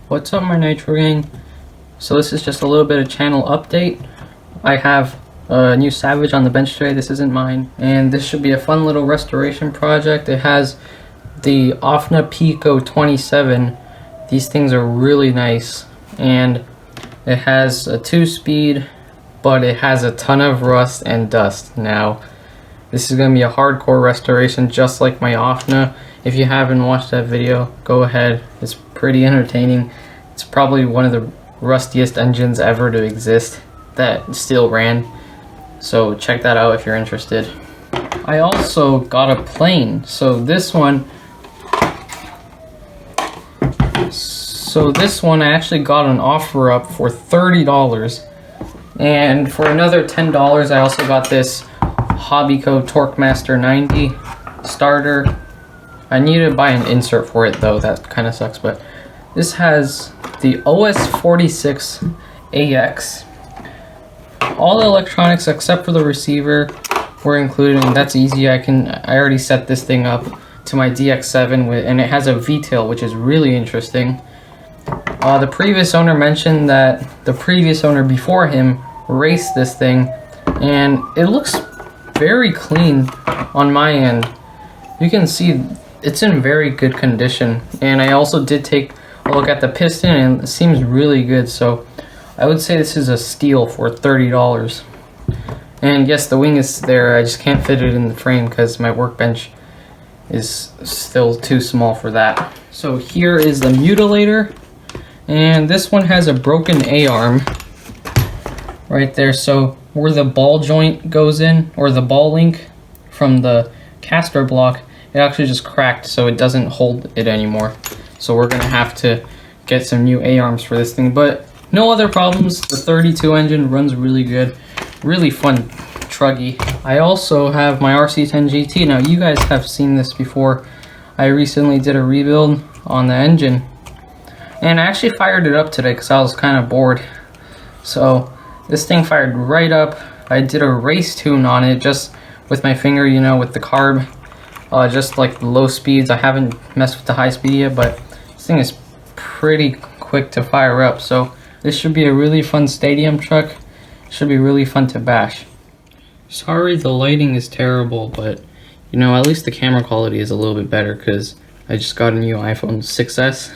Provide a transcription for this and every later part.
What's up, my Nitro gang? So this is just a little bit of channel update. I have a new Savage on the bench today. This isn't mine, and this should be a fun little restoration project. It has the Ofna Picco 27. These things are really nice, and it has a 2-speed, but it has a ton of rust and dust. Now this is going to be a hardcore restoration, just like my Ofna. If you haven't watched that video, go ahead. It's pretty entertaining. It's probably one of the rustiest engines ever to exist that still ran. So check that out if you're interested. I also got a plane. So this one I actually got an offer up for $30. And for another $10, I also got this Hobbyco Torquemaster 90 starter. I need to buy an insert for it though, that kind of sucks, but this has the OS46AX. All the electronics except for the receiver were included, and that's easy. I already set this thing up to my DX7 and it has a V-tail, which is really interesting. The previous owner mentioned that the previous owner before him raced this thing, and it looks very clean on my end. You can see it's in very good condition, and I also did take a look at the piston and it seems really good, so I would say this is a steal for $30. And yes, the wing is there, I just can't fit it in the frame because my workbench is still too small for that. So here is the mutilator, and this one has a broken A-arm right there, so where the ball joint goes in, or the ball link from the caster block, it actually just cracked, so it doesn't hold it anymore. So we're gonna have to get some new A-arms for this thing, but no other problems. The 32 engine runs really good, really fun truggy. I also have my RC10 GT. Now you guys have seen this before. I recently did a rebuild on the engine, and I actually fired it up today because I was kind of bored. So this thing fired right up. I did a race tune on it just with my finger, you know, with the carb. Just like the low speeds. I haven't messed with the high speed yet, but this thing is pretty quick to fire up. So this should be a really fun stadium truck. Should be really fun to bash. Sorry the lighting is terrible, but you know, at least the camera quality is a little bit better because I just got a new iPhone 6s.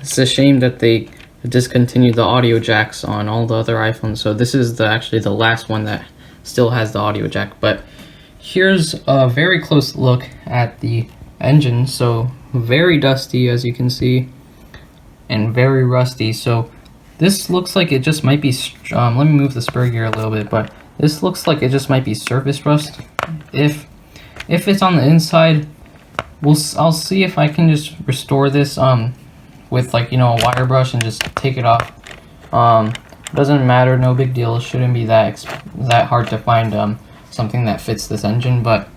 It's a shame that they discontinued the audio jacks on all the other iPhones, so this is actually the last one that still has the audio jack. But here's a very close look at the engine. So very dusty, as you can see, and very rusty. So this looks like it just might be let me move the spur gear a little bit, but this looks like it just might be surface rust. If it's on the inside, I'll see if I can just restore this with, like, you know, a wire brush and just take it off. Doesn't matter, no big deal. It shouldn't be that hard to find something that fits this engine. But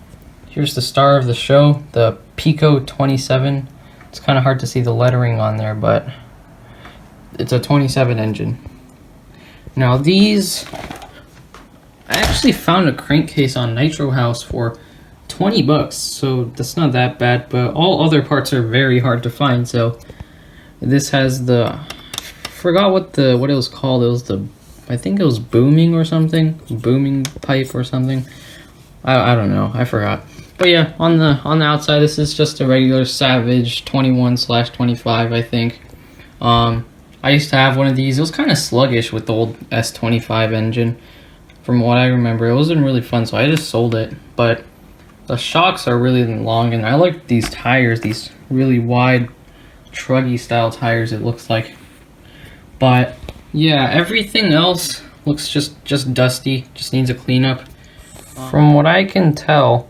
here's the star of the show, the Picco 27. It's kind of hard to see the lettering on there, but it's a 27 engine. Now these, I actually found a crankcase on Nitro House for 20 bucks, so that's not that bad, but all other parts are very hard to find. So this has the, forgot what it was called. It was the, I think it was booming or something, booming pipe or something. I don't know, I forgot. But yeah, on the outside, this is just a regular Savage 21/25, I think. I used to have one of these. It was kind of sluggish with the old S25 engine, from what I remember. It wasn't really fun, so I just sold it. But the shocks are really long, and I like these tires, these really wide truggy style tires, it looks like. But yeah, everything else looks just dusty, just needs a cleanup. From what I can tell,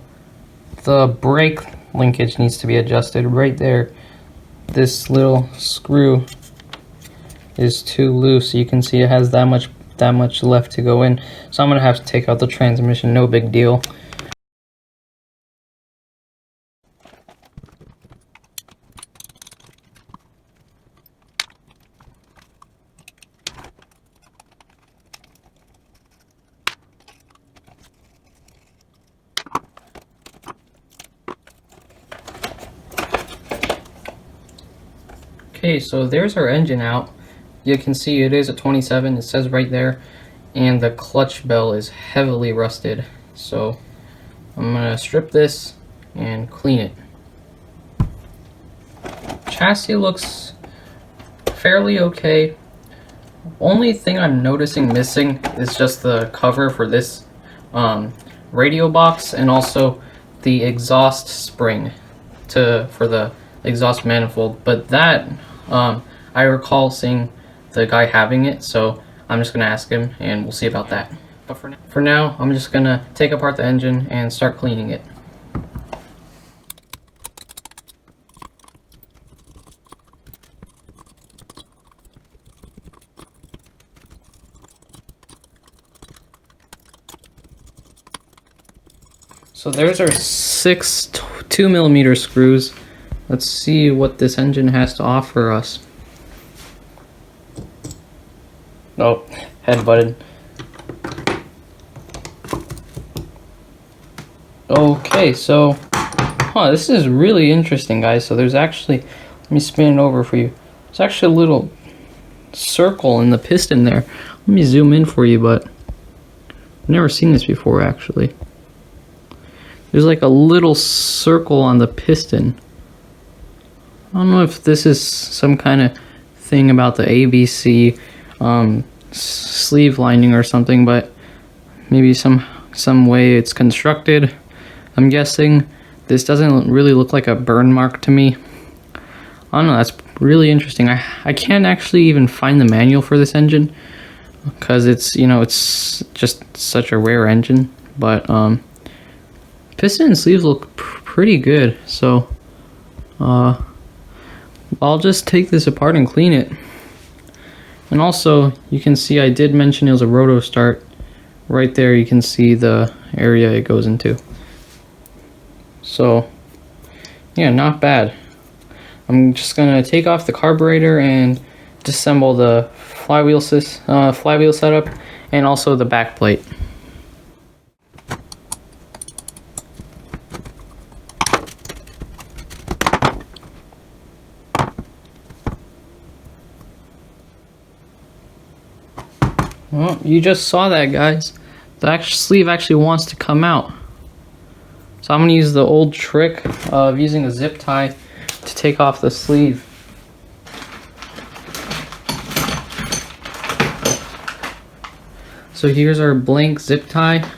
the brake linkage needs to be adjusted right there. This little screw is too loose. You can see it has that much left to go in, so I'm gonna have to take out the transmission. No big deal. Okay, so there's our engine out. You can see it is a 27, it says right there, and the clutch bell is heavily rusted. So I'm gonna strip this and clean it. Chassis looks fairly okay. Only thing I'm noticing missing is just the cover for this radio box, and also the exhaust spring for the exhaust manifold. But that I recall seeing the guy having it, so I'm just gonna ask him and we'll see about that. But for now, I'm just gonna take apart the engine and start cleaning it. So there's our 6 2mm screws. Let's see what this engine has to offer us. Oh, head butted. Okay, so this is really interesting, guys. So there's actually, let me spin it over for you. There's actually a little circle in the piston there. Let me zoom in for you, but I've never seen this before actually. There's like a little circle on the piston. I don't know if this is some kind of thing about the ABC sleeve lining or something, but maybe some way it's constructed. I'm guessing this doesn't really look like a burn mark to me. I don't know, that's really interesting. I can't actually even find the manual for this engine because it's, you know, it's just such a rare engine, but piston and sleeves look pretty good, so I'll just take this apart and clean it. And also, you can see I did mention it was a roto start. Right there you can see the area it goes into. So yeah, not bad. I'm just gonna take off the carburetor and disassemble the flywheel setup and also the back plate. Well, you just saw that, guys. The sleeve actually wants to come out. So I'm going to use the old trick of using a zip tie to take off the sleeve. So here's our blank zip tie,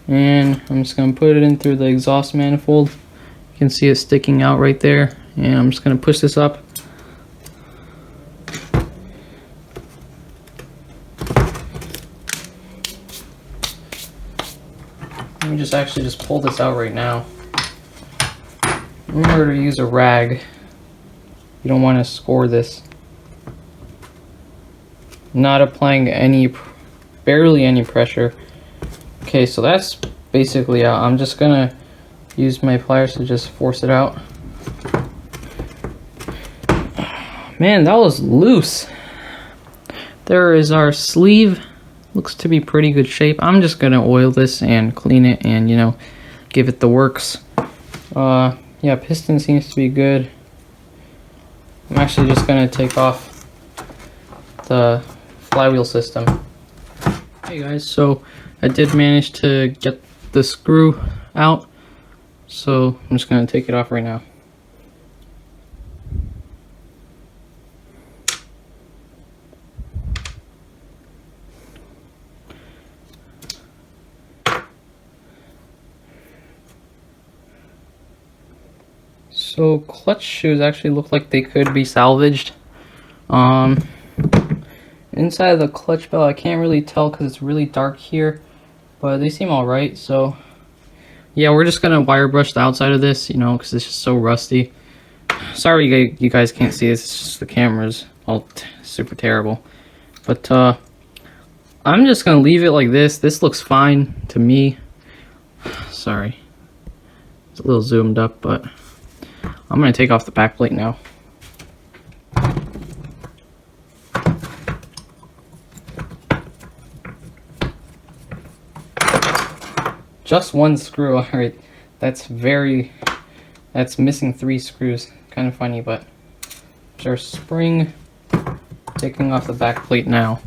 and I'm just going to put it in through the exhaust manifold. You can see it sticking out right there, and I'm just going to push this up. Let me just pull this out right now. Remember to use a rag. You don't want to score this. Not applying barely any pressure. Okay, so that's basically out. I'm just gonna use my pliers to just force it out. Man, that was loose. There is our sleeve. Looks to be pretty good shape. I'm just gonna oil this and clean it and, you know, give it the works. Yeah, piston seems to be good. I'm actually just gonna take off the flywheel system. Hey guys, so I did manage to get the screw out, so I'm just gonna take it off right now. So clutch shoes actually look like they could be salvaged. Inside of the clutch bell, I can't really tell because it's really dark here, but they seem alright. So yeah, we're just gonna wire brush the outside of this, you know, because it's just so rusty. Sorry you guys can't see this, it's just the camera's all super terrible. But I'm just gonna leave it like this. This looks fine to me. Sorry, it's a little zoomed up, but I'm going to take off the back plate now. Just one screw, alright. That's missing 3 screws. Kind of funny, but There's our spring. Taking off the back plate now.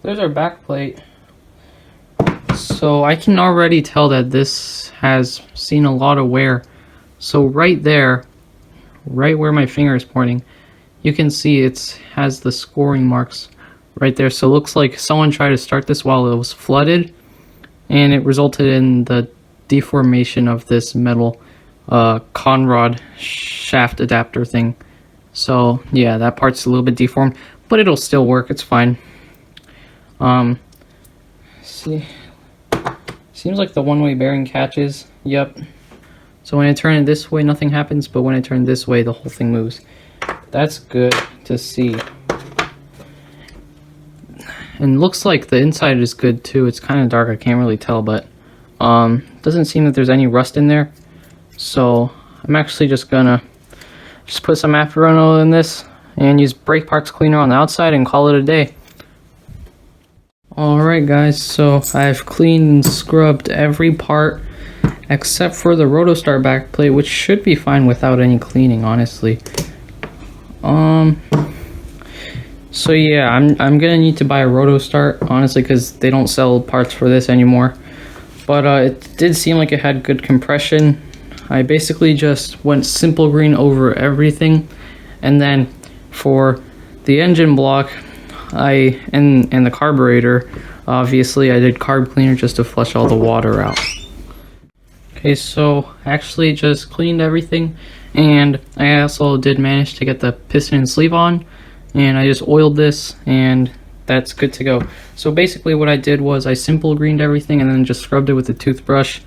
There's our back plate. So I can already tell that this has seen a lot of wear. So right there, right where my finger is pointing, you can see it has the scoring marks right there. So it looks like someone tried to start this while it was flooded, and it resulted in the deformation of this metal conrod shaft adapter thing. So yeah, that part's a little bit deformed, but it'll still work. It's fine. See, seems like the one-way bearing catches. Yep. So when I turn it this way, nothing happens, but when I turn this way, the whole thing moves. That's good to see. And looks like the inside is good too. It's kind of dark, I can't really tell, but doesn't seem that there's any rust in there. So I'm actually just gonna put some afterburner oil in this and use brake parts cleaner on the outside and call it a day. Alright guys, so I've cleaned and scrubbed every part except for the Rotostar backplate, which should be fine without any cleaning, honestly. So yeah, I'm gonna need to buy a Rotostar, honestly, because they don't sell parts for this anymore. But it did seem like it had good compression. I basically just went simple green over everything, and then for the engine block, and the carburetor, obviously I did carb cleaner just to flush all the water out. Okay, so I actually just cleaned everything, and I also did manage to get the piston and sleeve on, and I just oiled this, and that's good to go. So basically what I did was I simple greened everything and then just scrubbed it with a toothbrush.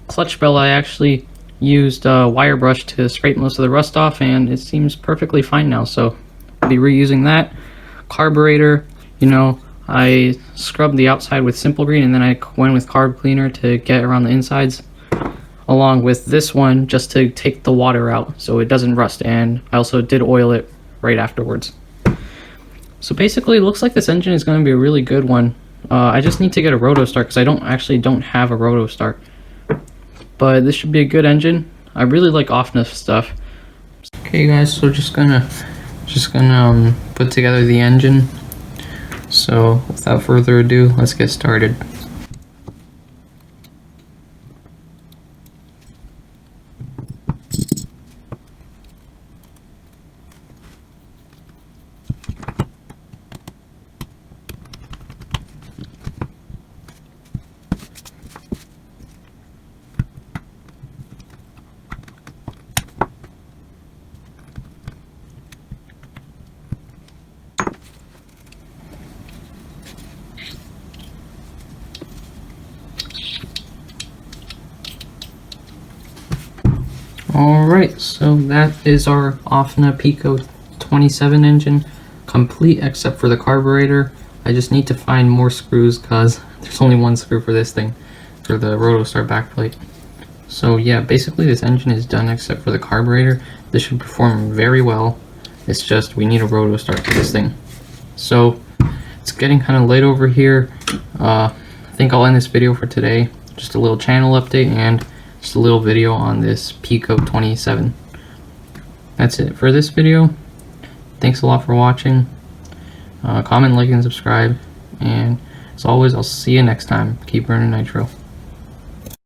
Clutch bell, I actually used a wire brush to scrape most of the rust off, and it seems perfectly fine now, so I'll be reusing that. Carburetor, you know, I scrubbed the outside with simple green, and then I went with carb cleaner to get around the insides, along with this one just to take the water out so it doesn't rust, and I also did oil it right afterwards. So basically it looks like this engine is going to be a really good one. I just need to get a Rotostar because I don't have a Rotostar, but this should be a good engine. I really like Ofna stuff. Okay guys, so just gonna put together the engine. So without further ado, let's get started. Alright, so that is our Ofna Picco 27 engine, complete except for the carburetor. I just need to find more screws because there's only one screw for this thing, for the Rotostar backplate. So yeah, basically this engine is done except for the carburetor. This should perform very well. It's just we need a Rotostar for this thing. So it's getting kind of late over here. I think I'll end this video for today. Just a little channel update and just a little video on this Picco 27. That's it for this video. Thanks a lot for watching. Comment, like, and subscribe. And as always, I'll see you next time. Keep burning nitro.